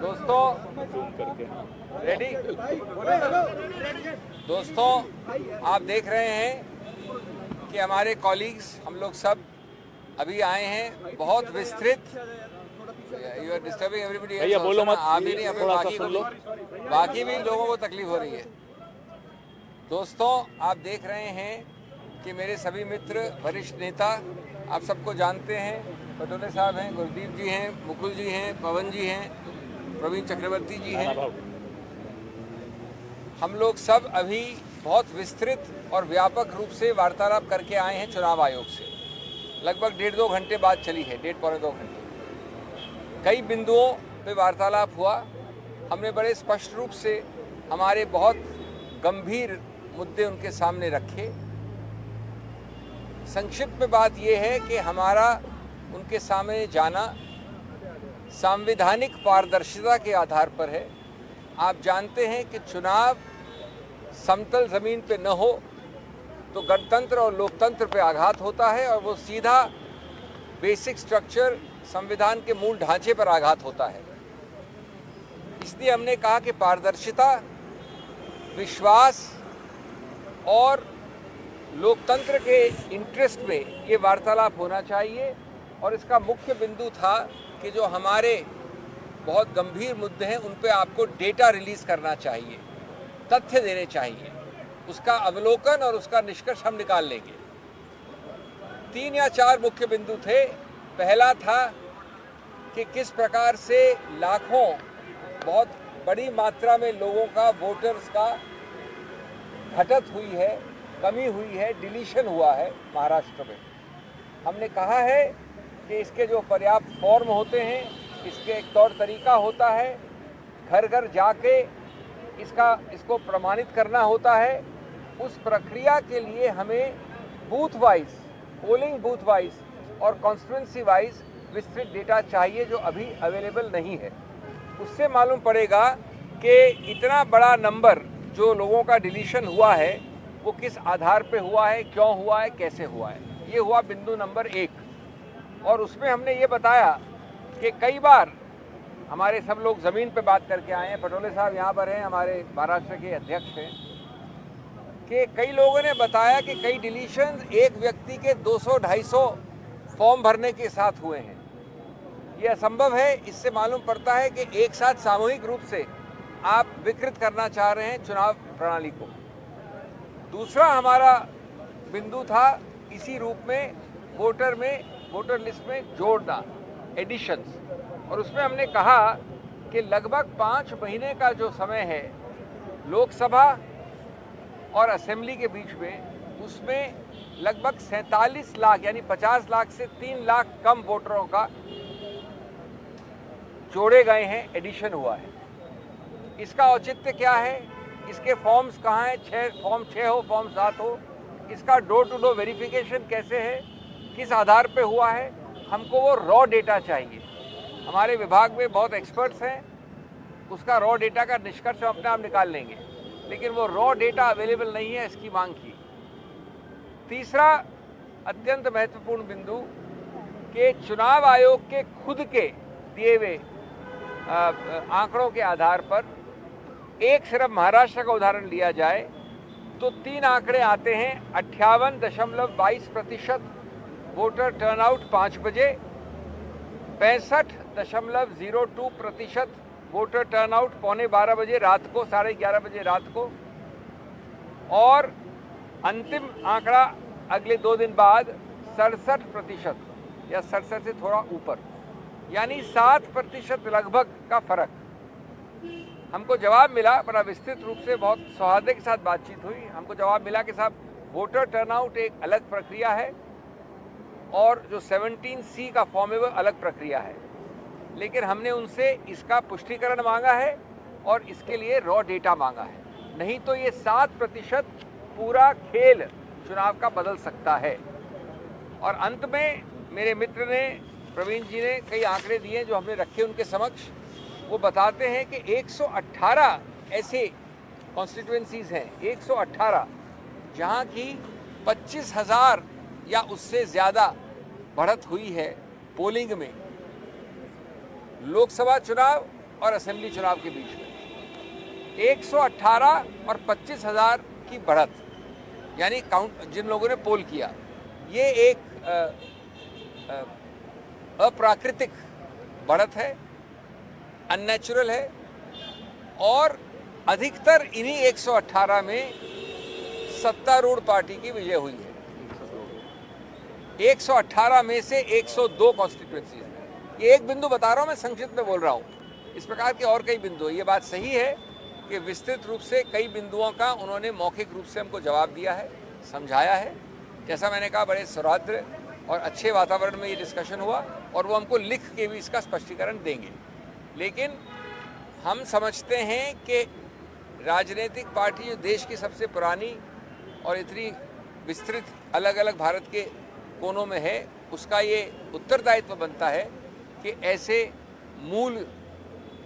दोस्तों रेडी। दोस्तों आप देख रहे हैं कि हमारे कॉलीग्स हम लोग सब अभी आए हैं। बहुत विस्तृत यू आर डिस्टर्बिंग एवरीबडी। भैया बोलो मत, आप ही नहीं, हमें बाकी भी लोगों को तकलीफ हो रही है। दोस्तों आप देख रहे हैं कि मेरे सभी मित्र वरिष्ठ नेता आप सबको जानते हैं। पटोले साहब हैं, गुरदीप जी हैं, मुकुल जी हैं, पवन जी हैं, प्रवीण चक्रवर्ती जी हैं। हम लोग सब अभी बहुत विस्तृत और व्यापक रूप से वार्तालाप करके आए हैं चुनाव आयोग से। लगभग 1.5-2 घंटे बाद चली है, 1.5-पौने 2 घंटे। कई बिंदुओं पे वार्तालाप हुआ। हमने बड़े स्पष्ट रूप से हमारे बहुत गंभीर मुद्दे उनके सामने रखे। संक्षिप्त में बात यह है कि हमारा उनके सामने जाना संवैधानिक पारदर्शिता के आधार पर है। आप जानते हैं कि चुनाव समतल जमीन पे न हो तो गणतंत्र और लोकतंत्र पे आघात होता है और वो सीधा बेसिक स्ट्रक्चर संविधान के मूल ढांचे पर आघात होता है। इसलिए हमने कहा कि पारदर्शिता, विश्वास और लोकतंत्र के इंटरेस्ट में ये वार्तालाप होना चाहिए। और इसका मुख्य बिंदु था कि जो हमारे बहुत गंभीर मुद्दे हैं उन पे आपको डेटा रिलीज करना चाहिए, तथ्य देने चाहिए, उसका अवलोकन और उसका निष्कर्ष हम निकाल लेंगे। 3 या 4 मुख्य बिंदु थे। पहला था कि किस प्रकार से लाखों, बहुत बड़ी मात्रा में लोगों का, वोटर्स का घटत हुई है, कमी हुई है, डिलीशन हुआ है महाराष्ट्र में। हमने कहा है कि इसके जो पर्याप्त फॉर्म होते हैं, इसके एक तौर तरीका होता है, घर घर जाके इसको प्रमाणित करना होता है। उस प्रक्रिया के लिए हमें booth wise, polling booth wise और कॉन्स्टिट्यूंसी वाइज विस्तृत डेटा चाहिए जो अभी अवेलेबल नहीं है। उससे मालूम पड़ेगा कि इतना बड़ा नंबर जो लोगों का डिलीशन हुआ है वो किस आधार पे हुआ है, क्यों हुआ है, कैसे हुआ है। ये हुआ बिंदु नंबर 1। और उसमें हमने ये बताया कि कई बार हमारे सब लोग ज़मीन पे बात करके आए हैं, पटोले साहब यहाँ पर हैं, हमारे महाराष्ट्र के अध्यक्ष हैं, कि कई लोगों ने बताया कि कई डिलीशन एक व्यक्ति के 200-250 फॉर्म भरने के साथ हुए हैं। ये असंभव है। इससे मालूम पड़ता है कि एक साथ सामूहिक रूप से आप विकृत करना चाह रहे हैं चुनाव प्रणाली को। दूसरा हमारा बिंदु था इसी रूप में वोटर लिस्ट में जोड़ना, एडिशंस। और उसमें हमने कहा कि लगभग 5 महीने का जो समय है लोकसभा और असेंबली के बीच में, उसमें लगभग 47 लाख यानी 50 लाख से 3 लाख कम वोटरों का जोड़े गए हैं, एडिशन हुआ है। इसका औचित्य क्या है? इसके फॉर्म्स कहाँ हैं? फॉर्म 6 हो, फॉर्म 7 हो। इसका डोर टू डोर वेरिफिकेशन कैसे है, किस आधार पे हुआ है? हमको वो रॉ डेटा चाहिए। हमारे विभाग में बहुत एक्सपर्ट्स हैं, उसका रॉ डेटा का निष्कर्ष हम अपने आप निकाल लेंगे, लेकिन वो रॉ डेटा अवेलेबल नहीं है, इसकी मांग की। तीसरा अत्यंत महत्वपूर्ण बिंदु कि चुनाव आयोग के खुद के दिए हुए आंकड़ों के आधार पर एक सिर्फ महाराष्ट्र का उदाहरण लिया जाए तो 3 आंकड़े आते हैं। 58.22% वोटर टर्नआउट 5 बजे, 65.02% वोटर टर्नआउट 11:15 बजे रात को, 11:30 बजे रात को, और अंतिम आंकड़ा अगले 2 दिन बाद 67% या 67 से थोड़ा ऊपर, यानी 7% लगभग का फर्क। हमको जवाब मिला, बड़ा विस्तृत रूप से बहुत सौहार्द के साथ बातचीत हुई। हमको जवाब मिला कि साहब वोटर टर्नआउट एक अलग प्रक्रिया है और जो 17C का फॉर्म है वो अलग प्रक्रिया है। लेकिन हमने उनसे इसका पुष्टिकरण मांगा है और इसके लिए रॉ डेटा मांगा है, नहीं तो ये 7% पूरा खेल चुनाव का बदल सकता है। और अंत में मेरे मित्र ने, प्रवीण जी ने कई आंकड़े दिए जो हमने रखे उनके समक्ष। वो बताते हैं कि 118 ऐसे कॉन्स्टिट्यूएंसीज हैं, 118, जहाँ की 25,000 या उससे ज़्यादा बढ़त हुई है पोलिंग में। लोकसभा चुनाव और असेंबली चुनाव के बीच में 118 और 25,000 की बढ़त, यानी काउंट जिन लोगों ने पोल किया, ये एक अप्राकृतिक बढ़त है, अननेचुरल है, और अधिकतर इन्हीं 118 में सत्तारूढ़ पार्टी की विजय हुई है। 118 में से 102 कॉन्स्टिट्यूएंसीज में। ये एक बिंदु बता रहा हूँ, मैं संक्षिप्त में बोल रहा हूँ, इस प्रकार के और कई बिंदु। ये बात सही है कि विस्तृत रूप से कई बिंदुओं का उन्होंने मौखिक रूप से हमको जवाब दिया है, समझाया है। जैसा मैंने कहा, बड़े सौहार्द और अच्छे वातावरण में ये डिस्कशन हुआ, और वो हमको लिख के भी इसका स्पष्टीकरण देंगे। लेकिन हम समझते हैं कि राजनीतिक पार्टी जो देश की सबसे पुरानी और इतनी विस्तृत अलग अलग भारत के कोनों में है, उसका ये उत्तरदायित्व बनता है कि ऐसे मूल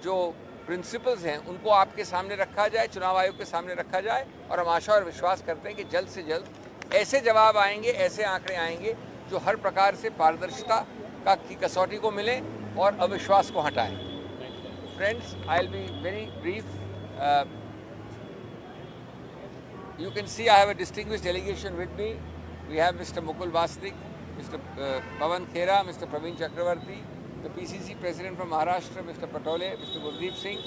जो प्रिंसिपल्स हैं उनको आपके सामने रखा जाए, चुनाव आयोग के सामने रखा जाए, और हम आशा और विश्वास करते हैं कि जल्द से जल्द ऐसे जवाब आएंगे, ऐसे आंकड़े आएंगे जो हर प्रकार से पारदर्शिता की कसौटी को मिले और अविश्वास को हटाएं। Friends, I'll be very brief. You can see I have a distinguished delegation with me. We have Mr. Mukul Vasnik, Mr. Pawan Khera, Mr. Praveen Chakravarti, the PCC President from Maharashtra, Mr. Patole, Mr. Gurdeep Singh.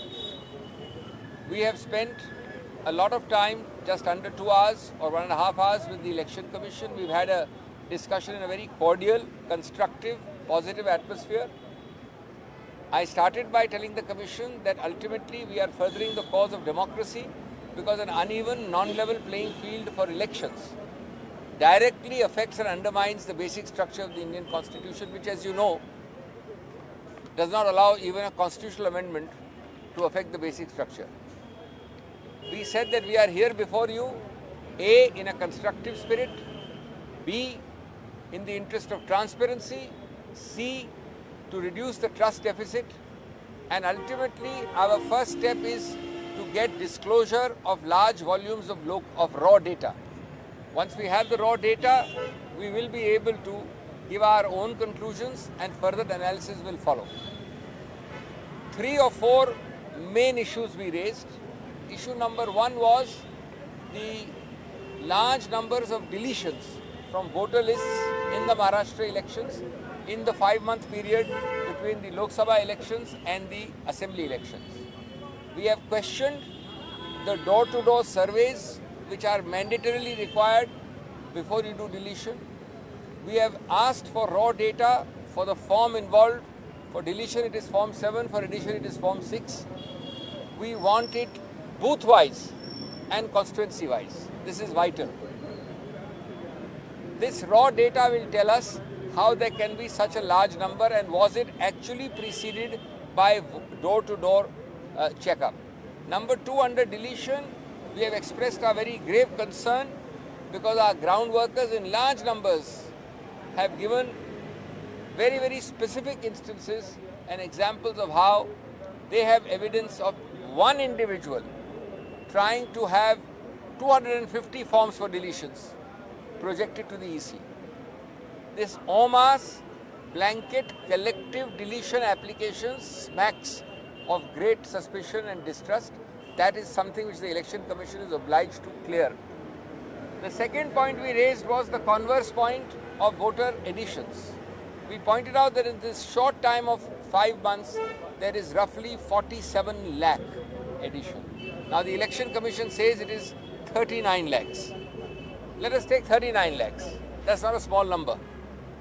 We have spent a lot of time, just under 2 hours or 1.5 hours with the Election Commission. We've had a discussion in a very cordial, constructive, positive atmosphere. I started by telling the Commission that ultimately we are furthering the cause of democracy, because an uneven, non-level playing field for elections directly affects and undermines the basic structure of the Indian Constitution, which, as you know, does not allow even a constitutional amendment to affect the basic structure. We said that we are here before you, A, in a constructive spirit, B, in the interest of transparency, C, to reduce the trust deficit, and ultimately our first step is to get disclosure of large volumes of raw data. Once we have the raw data, we will be able to give our own conclusions and further analysis will follow. 3 or 4 main issues we raised. Issue number 1 was the large numbers of deletions from voter lists in the Maharashtra elections in the 5-month period between the Lok Sabha elections and the assembly elections. We have questioned the door-to-door surveys which are mandatorily required before you do deletion. We have asked for raw data for the form involved. For deletion it is form 7, for addition it is form 6. We want it booth-wise and constituency-wise. This is vital. This raw data will tell us how there can be such a large number, and was it actually preceded by door-to-door checkup. Number 2, under deletion, we have expressed our very grave concern because our ground workers in large numbers have given very, very specific instances and examples of how they have evidence of one individual trying to have 250 forms for deletions projected to the EC. This en masse, blanket, collective deletion applications smacks of great suspicion and distrust. That is something which the Election Commission is obliged to clear. The second point we raised was the converse point of voter additions. We pointed out that in this short time of 5 months, there is roughly 47 lakh addition. Now the Election Commission says it is 39 lakhs. Let us take 39 lakhs. That's not a small number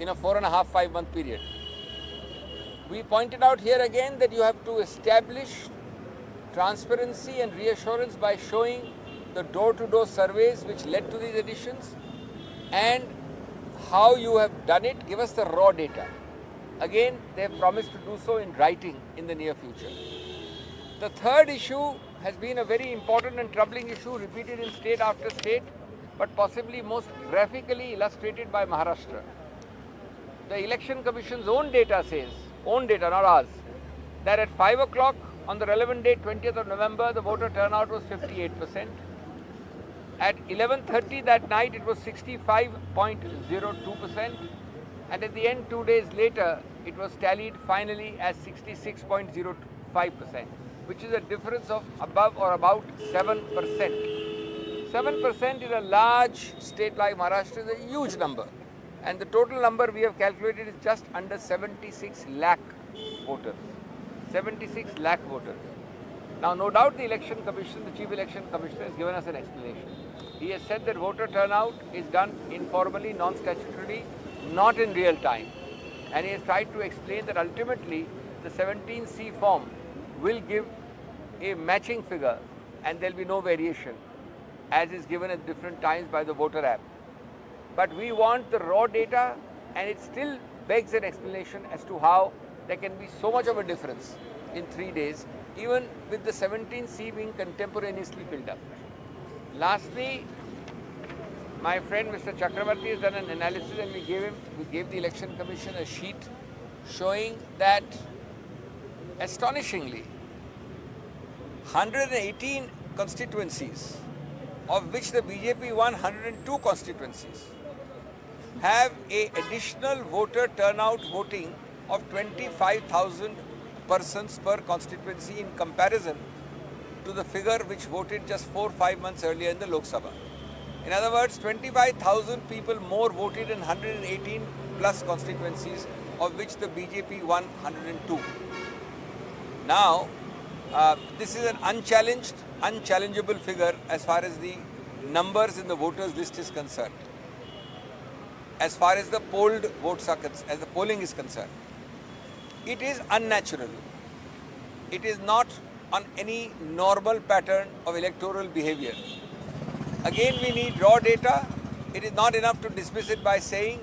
in a 4.5-5 month period. We pointed out here again that you have to establish transparency and reassurance by showing the door-to-door surveys which led to these additions and how you have done it. Give us the raw data. Again, they have promised to do so in writing in the near future. The third issue has been a very important and troubling issue, repeated in state after state, but possibly most graphically illustrated by Maharashtra. The Election Commission's own data says, own data, not ours, that at 5 o'clock on the relevant date, 20th of November, the voter turnout was 58%. At 11:30 that night, it was 65.02%. And at the end, 2 days later, it was tallied finally as 66.04%. 5%, which is a difference of above or about 7%. 7% in a large state like Maharashtra is a huge number. And the total number we have calculated is just under 76 lakh voters. 76 lakh voters. Now, no doubt the Election Commission, the Chief Election Commissioner, has given us an explanation. He has said that voter turnout is done informally, non-statutorily, not in real time. And he has tried to explain that ultimately the 17C form will give a matching figure and there will be no variation, as is given at different times by the voter app. But we want the raw data, and it still begs an explanation as to how there can be so much of a difference in 3 days, even with the 17C being contemporaneously filled up. Lastly, my friend Mr. Chakravarti has done an analysis, and we gave the Election Commission a sheet showing that astonishingly 118 constituencies, of which the BJP won 102 constituencies, have a additional voter turnout voting of 25,000 persons per constituency in comparison to the figure which voted just 4 or 5 months earlier in the Lok Sabha. In other words, 25,000 people more voted in 118 plus constituencies, of which the BJP won 102. Now, this is an unchallengeable figure as far as the numbers in the voters list is concerned. As far as the polled votes are concerned, as the polling is concerned, it is unnatural. It is not on any normal pattern of electoral behavior. Again, we need raw data. It is not enough to dismiss it by saying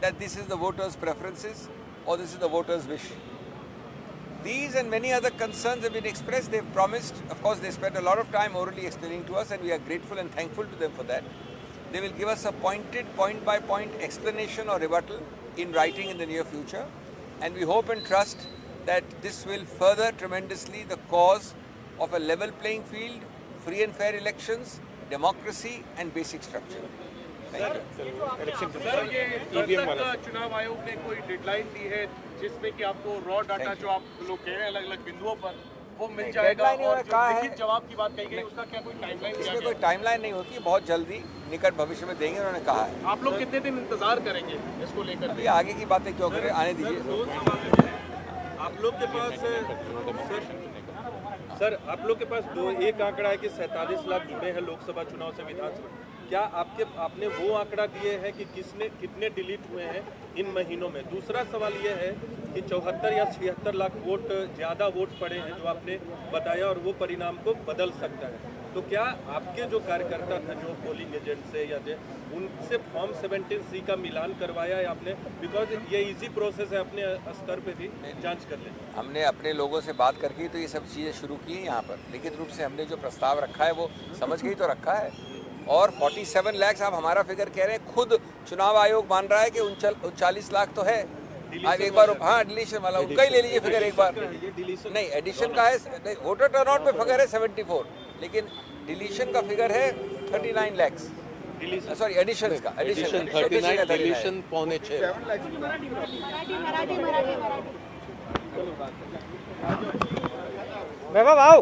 that this is the voters' preferences or this is the voters' wish. These and many other concerns have been expressed. They've promised. Of course, they spent a lot of time orally explaining to us, and we are grateful and thankful to them for that. They will give us a pointed, point-by-point explanation or rebuttal in writing in the near future. And we hope and trust that this will further tremendously the cause of a level playing field, free and fair elections, democracy and basic structure. चुनाव आयोग ने कोई deadline दी है जिसमें कि आपको raw data जो आप लोग कह रहे हैं अलग-अलग बिंदुओं पर वो मिल जाएगा, और जो लिखित जवाब की बात कही गई उसका क्या कोई टाइमलाइन दिया गया? इसमें कोई टाइमलाइन नहीं होती, बहुत जल्दी निकट भविष्य में देंगे, उन्होंने कहा है। आप लोग कितने दिन इंतजार करेंगे इसको लेकर? अभी आगे की बातें क्यों करें, आने दीजिए। आप लोग के पास सर, आप लोग के पास एक आंकड़ा है कि 47 लाख जुड़े हैं लोकसभा चुनाव से विधानसभा। क्या आपने वो आंकड़ा दिए हैं कि कितने डिलीट हुए हैं इन महीनों में? दूसरा सवाल ये है कि 74 या 76 लाख वोट ज़्यादा वोट पड़े हैं जो आपने बताया, और वो परिणाम को बदल सकता है। तो क्या आपके जो कार्यकर्ता थे जो पोलिंग एजेंट से या उनसे फॉर्म 17C का मिलान करवाया है आपने? बिकॉज ये इजी प्रोसेस है, अपने स्तर पे भी जांच कर लें। हमने अपने लोगों से बात करके तो ये सब चीज़ें शुरू की हैं। यहाँ पर लिखित रूप से हमने जो प्रस्ताव रखा है वो समझ के ही तो रखा है। और 47 लाख आप हमारा फिगर कह रहे हैं, खुद चुनाव आयोग मान रहा है कि 39 लाख तो है। आप एक बार, हाँ, डिलीशन वाला उनका ही ले लीजिए फिगर एक बार। नहीं, एडिशन का है, वोटर टर्नआउट पे फिगर है 74, लेकिन डिलीशन का फिगर है 39 लाख। सॉरी, एडिशन का, एडिशन 39, डिलीशन पौने 6। वैभव आओ।